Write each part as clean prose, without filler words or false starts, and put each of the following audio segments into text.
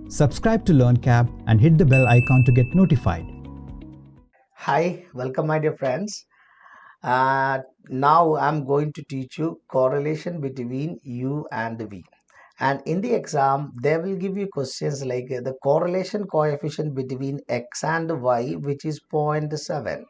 Subscribe to LearnCap and hit the bell icon to get notified. Hi, welcome my dear friends. Now I'm going to teach you correlation between U and V. And in the exam, they will give you questions like the correlation coefficient between X and Y, which is 0.7.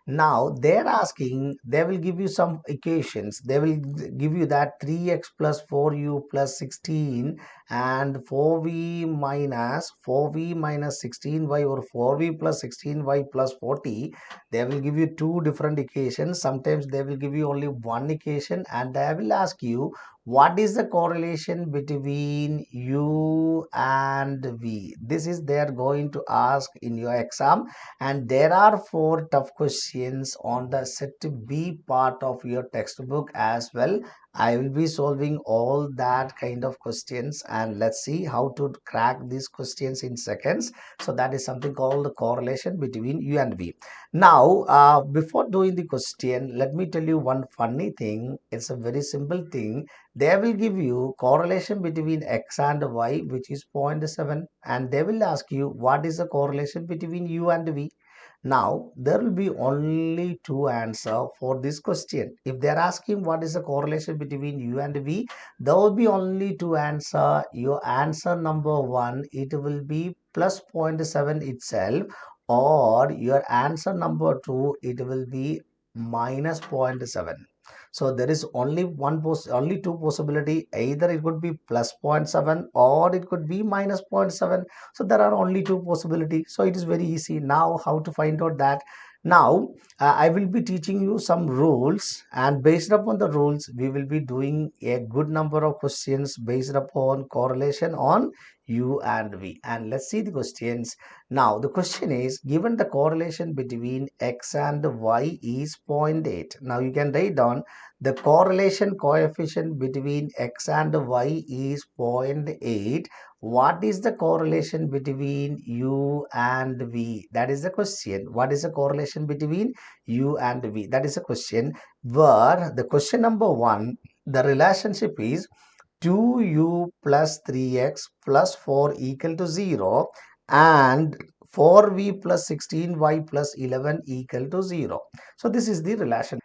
Now they're asking, they will give you some equations. They will give you that 3x plus 4u plus 16 and 4v minus 16y or 4v plus 16y plus 40. They will give you two different equations. Sometimes they will give you only one equation, and they will ask you what is the correlation between U and V. This is they are going to ask in your exam, and there are four tough questions on the set B part of your textbook as well. I will be solving all that kind of questions, and let's see how to crack these questions in seconds. So that is something called the correlation between U and V. Now, before doing the question, let me tell you one funny thing. It's a very simple thing. They will give you correlation between X and Y, which is 0.7, and they will ask you what is the correlation between U and V. Now, there will be only two answers for this question. If they are asking what is the correlation between U and V, there will be only two answers. Your answer number one, it will be plus zero point 0.7 itself, or your answer number two, it will be minus zero point 0.7. So there is only only two possibility. Either it could be plus zero point 0.7 or it could be minus zero point 0.7. So there are only two possibilities. So it is very easy. Now how to find out that? Now I will be teaching you some rules, and based upon the rules we will be doing a good number of questions based upon correlation on U and V. And let's see the questions. Now the question is, given the correlation between X and Y is zero point 0.8. Now you can write down the correlation coefficient between X and Y is zero point 0.8. What is the correlation between U and V? That is the question. What is the correlation between U and V? That is the question. Where the question number one, the relationship is 2u plus 3x plus 4 equal to 0, and 4v plus 16y plus 11 equal to 0. So this is the relation.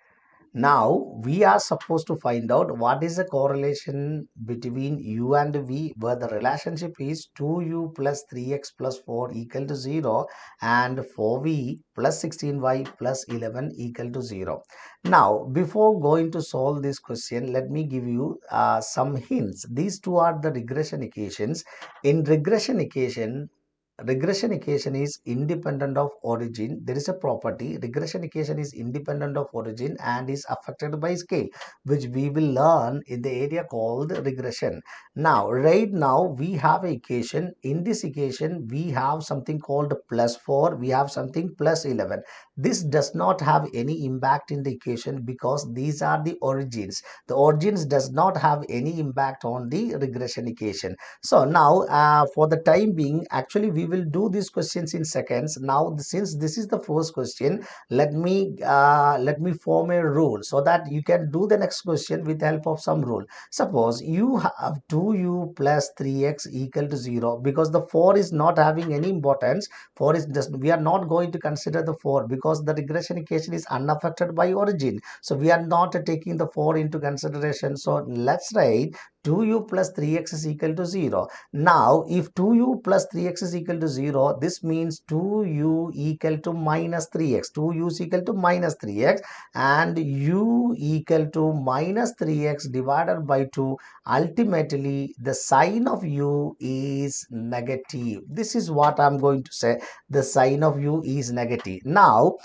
Now we are supposed to find out what is the correlation between U and V, where the relationship is 2u plus 3x plus 4 equal to 0 and 4v plus 16y plus 11 equal to 0. Now before going to solve this question, let me give you some hints. These two are the regression equations. In regression equation is independent of origin. There is a property, regression equation is independent of origin and is affected by scale, which we will learn in the area called regression. Now right now we have a equation. In this equation we have something called plus 4, we have something plus 11. This does not have any impact in the equation because these are the origins. The origins does not have any impact on the regression equation. So now for the time being, actually we will do these questions in seconds. Now since this is the first question, let me form a rule so that you can do the next question with the help of some rule. Suppose you have 2u plus 3x equal to 0, because the 4 is not having any importance. 4 is just, we are not going to consider the 4 because the regression equation is unaffected by origin. So we are not taking the 4 into consideration. So let's write 2u plus 3x is equal to 0. Now, if 2u plus 3x is equal to 0, this means 2u equal to minus 3x. 2u is equal to minus 3x, and u equal to minus 3x divided by 2. Ultimately, the sign of u is negative. This is what I'm going to say. The sign of u is negative. Now,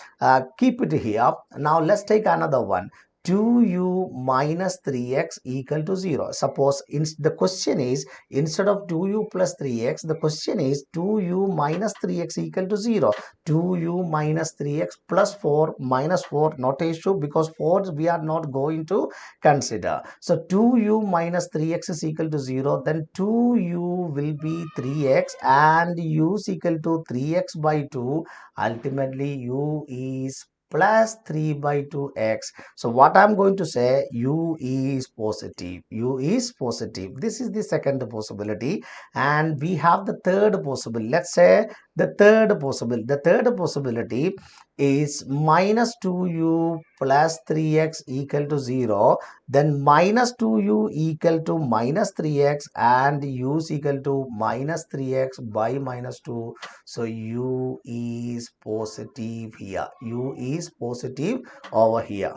keep it here. Now, let's take another one. 2u minus 3x equal to 0. Suppose the question is, instead of 2u plus 3x, the question is 2u minus 3x equal to 0. 2u minus 3x plus 4 minus 4, not an issue because 4 we are not going to consider. So 2u minus 3x is equal to 0. Then 2u will be 3x and u is equal to 3x by 2. Ultimately, u is plus 3 by 2x. So what I'm going to say, u is positive. U is positive. This is the second possibility. And we have the third possibility. Let's say the third possibility. The third possibility is minus 2u plus 3x equal to 0. Then minus 2u equal to minus 3x and u is equal to minus 3x by minus 2. So u is positive here. U is positive over here.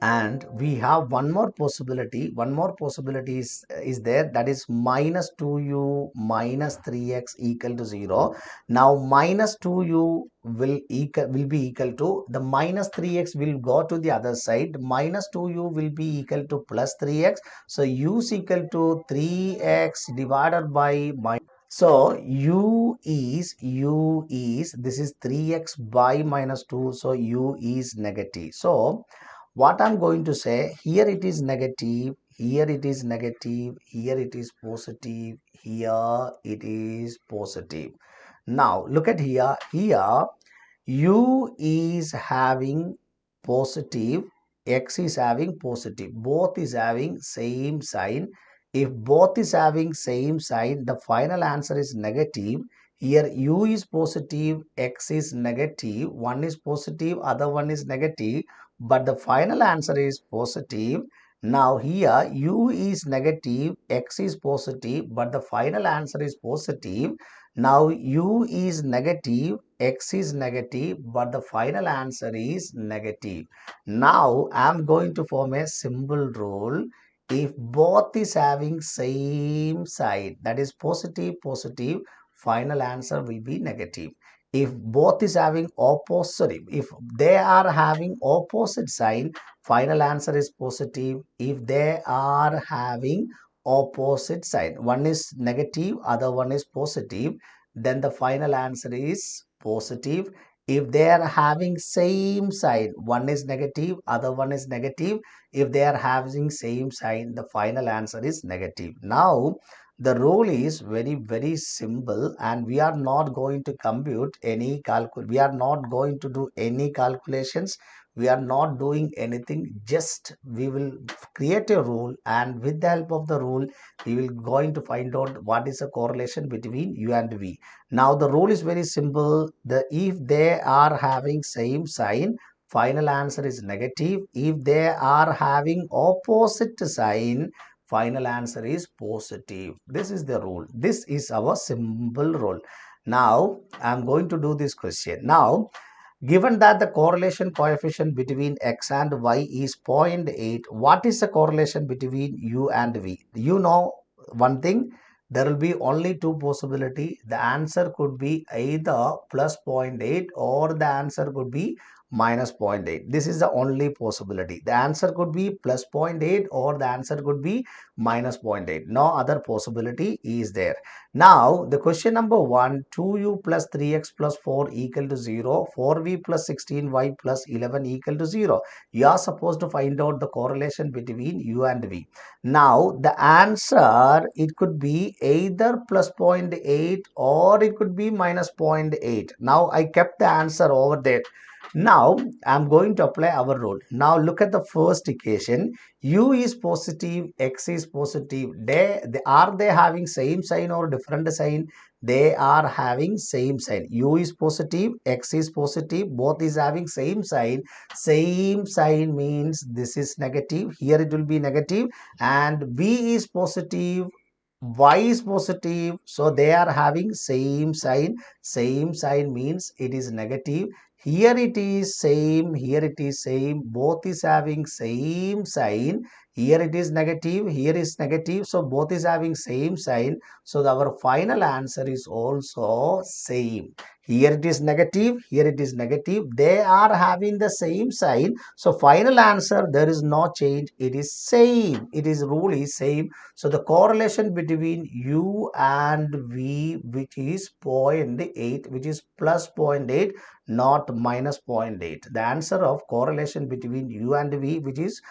And we have one more possibility is there, that is minus 2u minus 3x equal to 0. Now minus 2u will be equal to, the minus 3x will go to the other side, minus 2u will be equal to plus 3x. So u is equal to 3x divided by minus. So u is this is 3x by minus 2, so u is negative. So what I'm going to say, here it is negative, here it is negative, here it is positive, here it is positive. Now look at here, u is having positive, x is having positive, both is having same sign. If both is having same sign, the final answer is negative. Here u is positive, x is negative, one is positive, other one is negative, but the final answer is positive. Now here u is negative, x is positive, but the final answer is positive. Now u is negative, x is negative, but the final answer is negative. Now I am going to form a simple rule. If both is having same sign, that is positive, final answer will be negative. If both is having opposite, if they are having opposite sign, final answer is positive. If they are having opposite sign, one is negative, other one is positive, then the final answer is positive. If they are having same sign, one is negative, other one is negative, if they are having same sign, the final answer is negative. Now the rule is very simple, and we are not going to compute any we are not going to do any calculations, we are not doing anything, just we will create a rule, and with the help of the rule we will going to find out what is the correlation between u and v. Now the rule is very simple. If they are having same sign, final answer is negative. If they are having opposite sign, final answer is positive. This is the rule. This is our simple rule. Now I am going to do this question. Now given that the correlation coefficient between x and y is 0.8, what is the correlation between u and v? You know one thing, there will be only two possibility. The answer could be either plus 0.8 or the answer could be minus 0.8. This is the only possibility. The answer could be plus 0.8 or the answer could be minus 0.8. No other possibility is there. Now the question number 1, 2u plus 3x plus 4 equal to 0, 4v plus 16y plus 11 equal to 0. You are supposed to find out the correlation between u and v. Now the answer, it could be either plus 0.8 or it could be minus 0.8. Now I kept the answer over there. Now I'm going to apply our rule. Now look at the first equation. U is positive, x is positive. Are they having same sign or different sign? They are having same sign. U is positive, x is positive, both is having same sign. Same sign means this is negative, here it will be negative, and v is positive, y is positive, so they are having same sign. Same sign means it is negative. Here it is same, here it is same, both is having same sign. Here it is negative, here is negative, so both is having same sign. So our final answer is also same. Here it is negative, here it is negative, they are having the same sign. So final answer, there is no change, it is same. It is rule is same. So the correlation between u and v, which is 0.8, which is plus 0.8, not minus 0.8. The answer of correlation between u and v, which is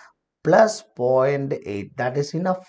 plus 0.8. That is enough.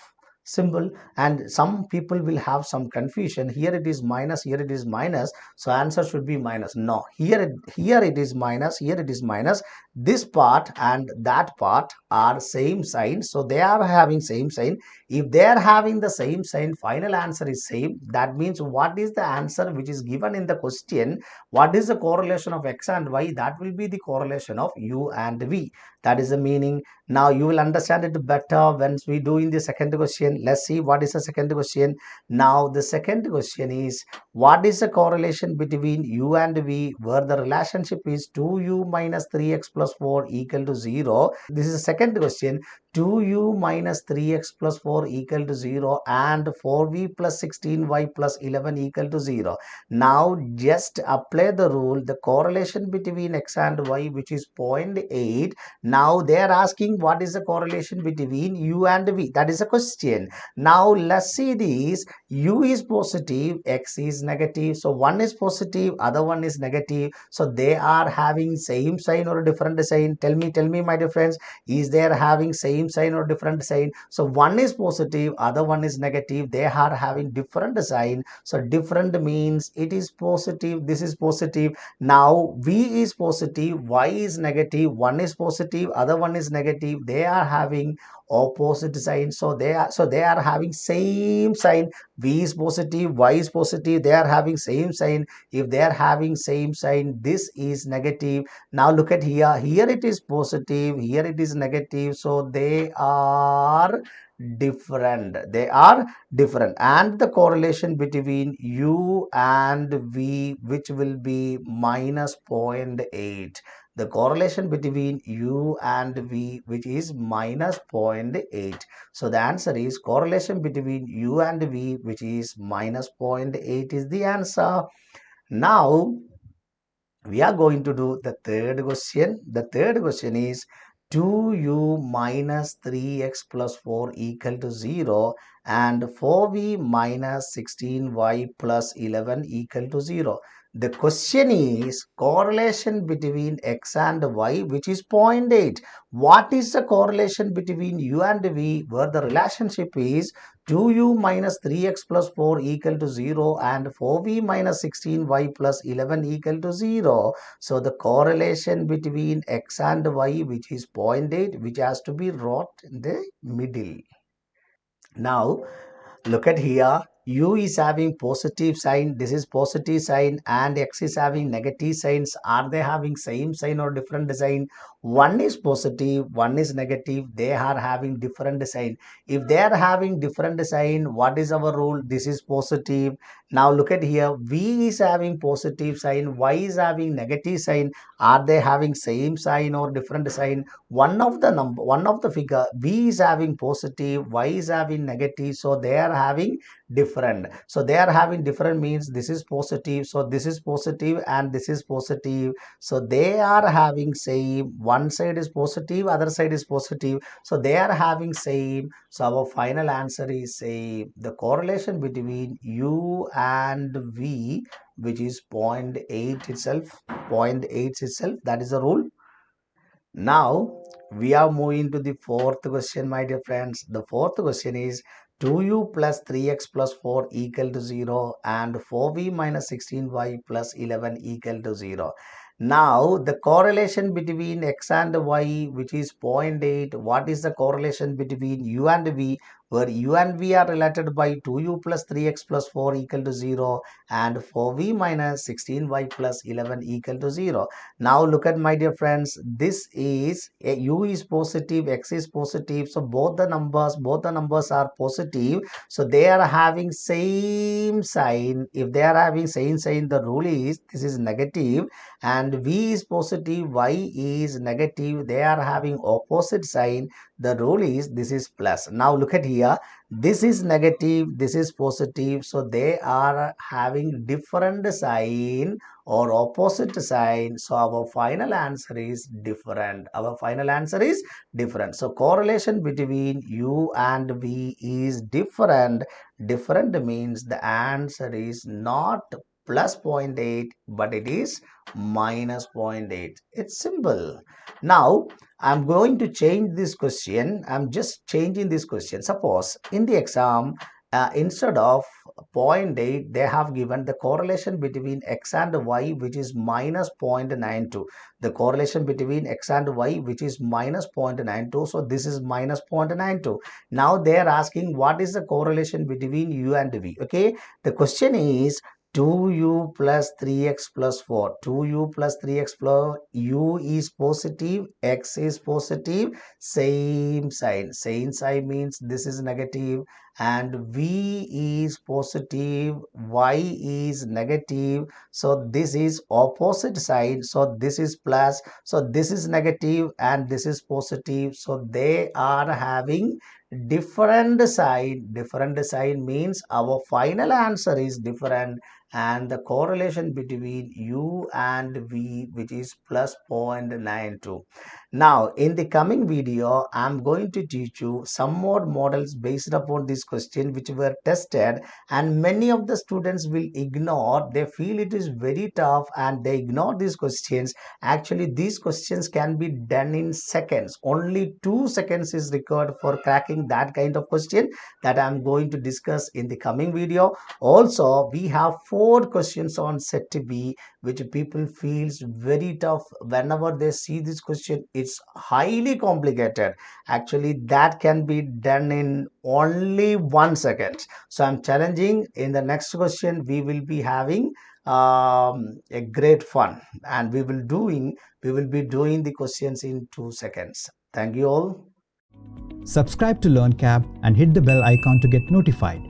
Simple. And some people will have some confusion. Here it is minus, here it is minus, so answer should be minus. No, here it is minus, here it is minus. This part and that part are same sign, so they are having same sign. If they are having the same sign, final answer is same. That means what is the answer which is given in the question, what is the correlation of x and y, that will be the correlation of u and v. That is the meaning. Now you will understand it better once we do in the second question. Let's see what is the second question. Now the second question is, what is the correlation between u and v where the relationship is 2u minus 3x plus 4 equal to 0. This is the second question. 2u minus 3x plus 4 equal to 0 and 4v plus 16y plus 11 equal to 0. Now just apply the rule, the correlation between x and y, which is 0.8. Now they are asking what is the correlation between u and v. That is a question. Now let's see this. U is positive, x is negative. So one is positive, other one is negative. So they are having same sign or different sign. Tell me, my dear friends, is they are having same sign or different sign? So one is positive, other one is negative. They are having different sign. So different means it is positive, this is positive. Now v is positive, y is negative. One is positive, other one is negative. They are having opposite sign, so they are having same sign. V is positive, y is positive, they are having same sign. If they are having same sign, this is negative. Now look at here it is positive, here it is negative, so they are different, and the correlation between u and v, which will be minus 0.8. The correlation between u and v, which is minus 0.8. So the answer is correlation between u and v, which is minus 0.8 is the answer. Now we are going to do the third question. The third question is 2u minus 3x plus 4 equal to 0 and 4v minus 16y plus 11 equal to 0. The question is correlation between x and y, which is 0.8. What is the correlation between u and v where the relationship is 2u minus 3x plus 4 equal to 0 and 4v minus 16y plus 11 equal to 0. So the correlation between x and y, which is 0.8, which has to be wrote in the middle. Now look at here. U is having positive sign, this is positive sign, and x is having negative signs. Are they having same sign or different sign? One is positive, one is negative. They are having different sign. If they are having different sign, what is our rule? This is positive. Now look at here. V is having positive sign, y is having negative sign. Are they having same sign or different sign? One of the figure, V is having positive, y is having negative, so they are having different. So they are having different means this is positive, so this is positive and this is positive. So they are having same, one side is positive, other side is positive, so they are having same. So our final answer is same. The correlation between u and v, which is 0.8 itself, 0.8 itself, that is the rule. Now we are moving to the fourth question, my dear friends. The fourth question is 2u plus 3x plus 4 equal to 0 and 4v minus 16y plus 11 equal to 0. Now the correlation between x and y, which is 0.8. What is the correlation between u and v, where u and v are related by 2u plus 3x plus 4 equal to 0 and 4v minus 16y plus 11 equal to 0. Now look at, my dear friends, this is u is positive, x is positive, so both the numbers are positive, so they are having same sign. If they are having same sign, the rule is this is negative, and v is positive, y is negative, they are having opposite sign. The rule is this is plus. Now look at here, this is negative, this is positive, so they are having different sign or opposite sign. So our final answer is different. Our final answer is different. So correlation between u and v is different. Different means the answer is not plus 0.8, but it is minus 0.8. It's simple. Now, I'm going to change this question. I'm just changing this question. Suppose in the exam, instead of 0.8, they have given the correlation between x and y, which is minus 0.92. The correlation between x and y, which is minus 0.92. So this is minus 0.92. Now they are asking what is the correlation between u and v. Okay, the question is 2u plus 3x plus 4. 2u plus 3x plus u is positive, x is positive, same sign. Same sign means this is negative, and v is positive, y is negative. So this is opposite sign. So this is plus. So this is negative and this is positive. So they are having different sign. Different sign means our final answer is different, and the correlation between u and v, which is plus 0.92. Now in the coming video, I'm going to teach you some more models based upon this question which were tested, and many of the students will ignore. They feel it is very tough and they ignore these questions. Actually, these questions can be done in seconds. Only 2 seconds is required for cracking that kind of question that I'm going to discuss in the coming video. Also, we have 4 questions on set B which people feels very tough. Whenever they see this question, it's highly complicated. Actually, that can be done in only 1 second. So I'm challenging, in the next question we will be having a great fun, and we will be doing the questions in 2 seconds. Thank you all. Subscribe to LearnCap and hit the bell icon to get notified.